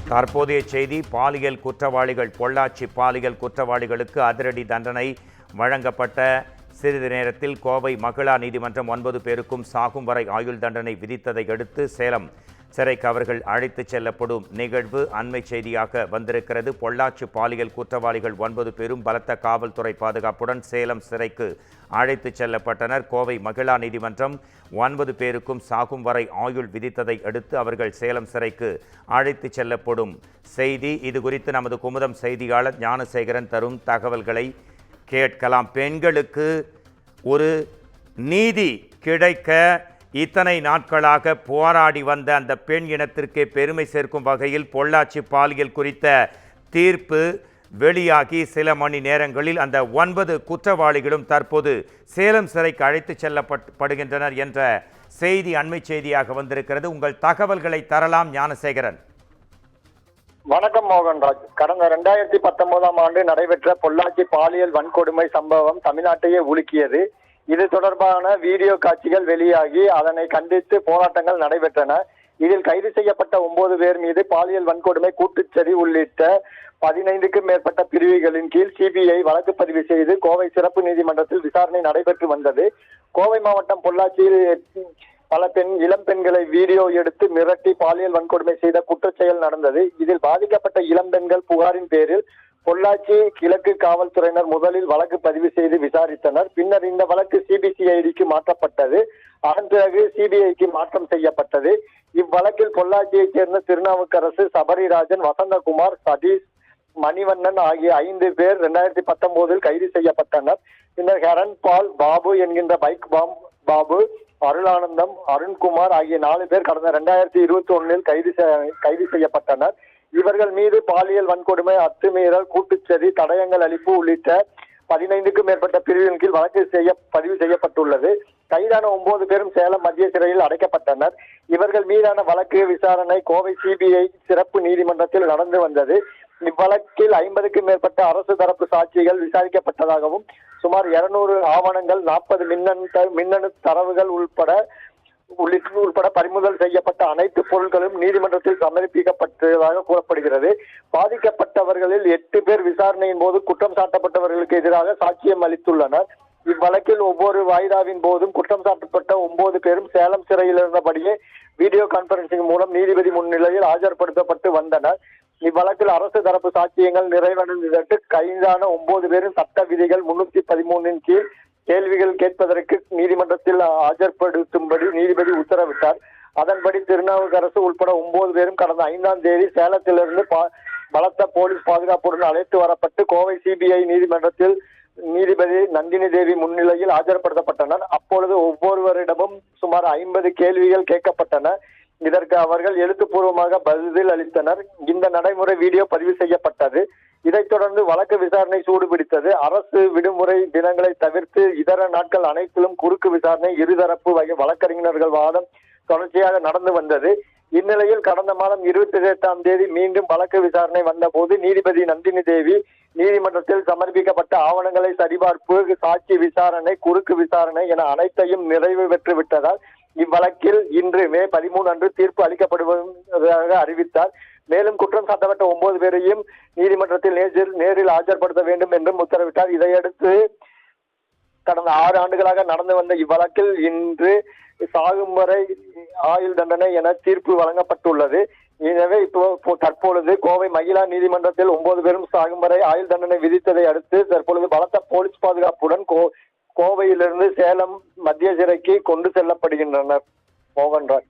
தற்போதைய செய்தி. பாலியல் குற்றவாளிகள் பொள்ளாச்சி பாலியல் குற்றவாளிகளுக்கு அதிரடி தண்டனை வழங்கப்பட்ட சிறிது நேரத்தில் கோவை மகிழா நீதிமன்றம் 9 பேருக்கும் சாகும் வரை ஆயுள் தண்டனை விதித்ததை அடுத்து சேலம் சிறைக்கு அவர்கள் அழைத்துச் செல்லப்படும் நிகழ்வு அண்மை செய்தியாக வந்திருக்கிறது. பொள்ளாச்சி பாலியல் குற்றவாளிகள் 9 பேரும் பலத்த காவல்துறை பாதுகாப்புடன் சேலம் சிறைக்கு அழைத்துச் செல்லப்பட்டனர். கோவை மகிழா நீதிமன்றம் 9 பேருக்கும் சாகும் வரை ஆயுள் விதித்ததை அடுத்து அவர்கள் சேலம் சிறைக்கு அழைத்துச் செல்லப்படும் செய்தி. இது குறித்து நமது குமுதம் செய்தியாளர் ஞானசேகரன் தரும் தகவல்களை கேட்கலாம். பெண்களுக்கு ஒரு நீதி கிடைக்க இத்தனை நாட்களாக போராடி வந்த அந்த பெண் இனத்திற்கே பெருமை சேர்க்கும் வகையில் பொள்ளாச்சி பாலியல் குறித்த தீர்ப்பு வெளியாகி சில மணி நேரங்களில் அந்த 9 குற்றவாளிகளும் தற்போது சேலம் சிறைக்கு அழைத்து செல்லப்படுகின்றனர் என்ற செய்தி அண்மை செய்தியாக வந்திருக்கிறது. உங்கள் தகவல்களை தரலாம் ஞானசேகரன். வணக்கம் மோகன்ராஜ். கடந்த 2019ஆம் ஆண்டு நடைபெற்ற பொள்ளாச்சி பாலியல் வன்கொடுமை சம்பவம் தமிழ்நாட்டையே உலுக்கியது. இது தொடர்பான வீடியோ காட்சிகள் வெளியாகி அதனை கண்டித்து போராட்டங்கள் நடைபெற்றன. இதில் கைது செய்யப்பட்ட 9 பேர் மீது பாலியல் வன்கொடுமை, கூட்டுச்சதி உள்ளிட்ட 15க்கும் மேற்பட்ட பிரிவுகளின் கீழ் சிபிஐ வழக்கு பதிவு செய்து கோவை சிறப்பு நீதிமன்றத்தில் விசாரணை நடைபெற்று வந்தது. கோவை மாவட்டம் பொள்ளாச்சியில் பல இளம் பெண்களை வீடியோ எடுத்து மிரட்டி பாலியல் வன்கொடுமை செய்த குற்றச்செயல் நடந்தது. இதில் பாதிக்கப்பட்ட இளம் பெண்கள் புகாரின் பேரில் பொள்ளாச்சி கிழக்கு காவல்துறையினர் முதலில் வழக்கு பதிவு செய்து விசாரித்தனர். பின்னர் இந்த வழக்கு சிபிசிஐடிக்கு மாற்றப்பட்டது. அதன் பிறகு சிபிஐக்கு மாற்றம் செய்யப்பட்டது. இவ்வழக்கில் பொள்ளாச்சியைச் சேர்ந்த திருநாவுக்கரசு, சபரிராஜன், வசந்தகுமார், சதீஷ், மணிவண்ணன் ஆகிய 5 பேர் 2019 கைது செய்யப்பட்டனர். பின்னர் ஹெரன் பால், பாபு என்கின்ற பைக் பாபு, அருளானந்தம், அருண்குமார் ஆகிய 4 பேர் கடந்த 2021 கைது செய்யப்பட்டனர். இவர்கள் மீது பாலியல் வன்கொடுமை, அத்துமீறல், கூட்டுச்சதி, தடயங்கள் அளிப்பு உள்ளிட்ட 15க்கும் மேற்பட்ட பிரிவின் கீழ் வழக்கு பதிவு செய்யப்பட்டுள்ளது. கைதான 9 பேரும் சேலம் மத்திய சிறையில் அடைக்கப்பட்டனர். இவர்கள் மீதான வழக்கு விசாரணை கோவை சிபிஐ சிறப்பு நீதிமன்றத்தில் நடந்து வந்தது. இவ்வழக்கில் 50க்கும் மேற்பட்ட அரசு தரப்பு சாட்சிகள் விசாரிக்கப்பட்டதாகவும் சுமார் 200 ஆவணங்கள், 40 மின்னணு தரவுகள் உள்பட பறிமுதல் செய்யப்பட்ட அனைத்து பொருட்களும் நீதிமன்றத்தில் சமர்ப்பிக்கப்பட்டதாக கூறப்படுகிறது. பாதிக்கப்பட்டவர்களில் 8 பேர் விசாரணையின் போது குற்றம் சாட்டப்பட்டவர்களுக்கு எதிராக சாட்சியம் அளித்துள்ளனர். இவ்வழக்கில் ஒவ்வொரு வாய்தாவின் போதும் குற்றம் சாட்டப்பட்ட 9 பேரும் சேலம் சிறையில் இருந்தபடியே வீடியோ கான்பரன்சிங் மூலம் நீதிபதி முன்னிலையில் ஆஜர்படுத்தப்பட்டு வந்தனர். இவ்வழக்கில் அரசு தரப்பு சாட்சியங்கள் நிறைவடைந்ததற்கு கைதான 9 பேரும் சட்ட விதிகள் 313 கீழ் கேள்விகள் கேட்பதற்கு நீதிமன்றத்தில் ஆஜர்படுத்தும்படி நீதிபதி உத்தரவிட்டார். அதன்படி திருநாவுக்கரசு உட்பட 9 பேரும் கடந்த 5ஆம் தேதி சேலத்திலிருந்து பலத்த போலீஸ் பாதுகாப்புடன் அழைத்து வரப்பட்டு கோவை சிபிஐ நீதிமன்றத்தில் நீதிபதி நந்தினி தேவி முன்னிலையில் ஆஜர்படுத்தப்பட்டனர். அப்பொழுது ஒவ்வொருவரிடமும் சுமார் 50 கேள்விகள் கேட்கப்பட்டன. இதற்கு அவர்கள் எழுத்துப்பூர்வமாக பதில் அளித்தனர். இந்த நடைமுறை வீடியோ பதிவு செய்யப்பட்டது. இதைத் தொடர்ந்து வழக்கு விசாரணை சூடுபிடித்தது. அரசு விடுமுறை தினங்களை தவிர்த்து இதர நாட்கள் அனைத்திலும் குறுக்கு விசாரணை, இருதரப்பு வழக்கறிஞர்கள் வாதம் தொடர்ச்சியாக நடந்து வந்தது. இந்நிலையில் கடந்த மாதம் 28ஆம் தேதி மீண்டும் வழக்கு விசாரணை வந்தபோது நீதிபதி நந்தினி தேவி நீதிமன்றத்தில் சமர்ப்பிக்கப்பட்ட ஆவணங்களை சரிபார்ப்பு, சாட்சி விசாரணை, குறுக்கு விசாரணை என அனைத்தையும் நிறைவு பெற்று விட்டதால் இவ்வழக்கில் இன்று மே 13 அன்று தீர்ப்பு அளிக்கப்படுவதாக அறிவித்தார். மேலும் குற்றம் சாட்டப்பட்ட 9 பேரையும் நீதிமன்றத்தில் நேரில் ஆஜர்படுத்த வேண்டும் என்றும் உத்தரவிட்டார். இதையடுத்து கடந்த 6 ஆண்டுகளாக நடந்து வந்த இவ்வழக்கில் இன்று சாகும் வரை ஆயுள் தண்டனை என தீர்ப்பு வழங்கப்பட்டுள்ளது. எனவே தற்பொழுது கோவை மகிழா நீதிமன்றத்தில் 9 பேரும் சாகும் வரை ஆயுள் தண்டனை விதித்ததை அடுத்து தற்பொழுது பலத்த போலீஸ் பாதுகாப்புடன் கோவையிலிருந்து சேலம் மத்திய சிறைக்கு கொண்டு செல்லப்படுகின்றனர். மோகன்ராஜ்.